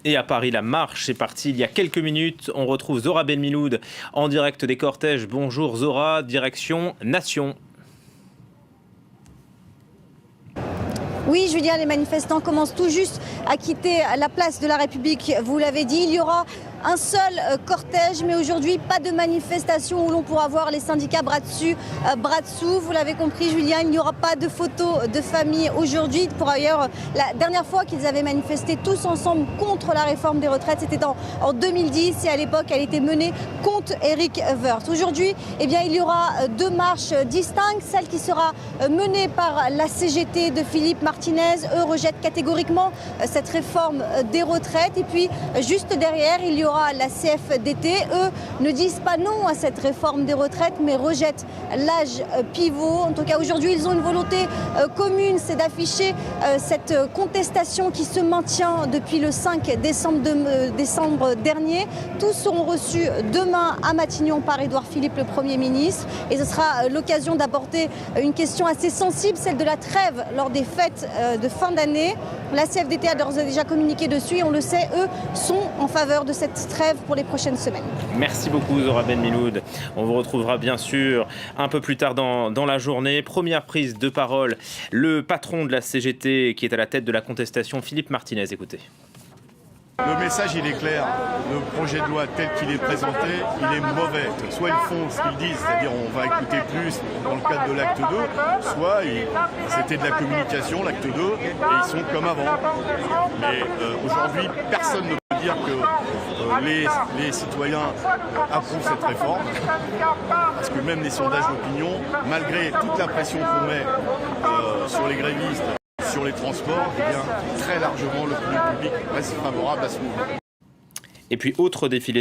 Et à Paris, la marche est partie il y a quelques minutes. On retrouve Zora Benmiloud en direct des cortèges. Bonjour Zora, direction Nation. Oui, Julien, les manifestants commencent tout juste à quitter la place de la République. Vous l'avez dit, il y aura un seul cortège, mais aujourd'hui, pas de manifestation où l'on pourra voir les syndicats bras dessus, bras dessous. Vous l'avez compris, Julien, il n'y aura pas de photos de famille aujourd'hui. Pour ailleurs, la dernière fois qu'ils avaient manifesté tous ensemble contre la réforme des retraites, c'était en 2010 et à l'époque, elle était menée contre Éric Woerth. Aujourd'hui, eh bien, il y aura deux marches distinctes. Celle qui sera menée par la CGT de Philippe Martinez. Eux rejettent catégoriquement cette réforme des retraites. Et puis, juste derrière, il y aura la CFDT. Eux ne disent pas non à cette réforme des retraites, mais rejettent l'âge pivot. En tout cas, aujourd'hui, ils ont une volonté commune, c'est d'afficher cette contestation qui se maintient depuis le 5 décembre dernier. Tous seront reçus demain à Matignon par Édouard Philippe, le Premier ministre. Et ce sera l'occasion d'aborder une question assez sensible, celle de la trêve lors des fêtes de fin d'année. La CFDT a d'ores et déjà communiqué dessus et on le sait, eux sont en faveur de cette trêve pour les prochaines semaines. Merci beaucoup Zora Benmiloud. On vous retrouvera bien sûr un peu plus tard dans la journée. Première prise de parole, le patron de la CGT qui est à la tête de la contestation, Philippe Martinez. Écoutez. Le message, il est clair. Le projet de loi tel qu'il est présenté, il est mauvais. Soit ils font ce qu'ils disent, c'est-à-dire on va écouter plus dans le cadre de l'acte 2, soit c'était de la communication, l'acte 2, et ils sont comme avant. Mais aujourd'hui, personne ne peut dire que les citoyens approuvent cette réforme, parce que même les sondages d'opinion, malgré toute la pression qu'on met sur les grévistes, sur les transports, eh bien, très largement, l'opinion publique reste favorable à ce mouvement. Et puis, autre défilé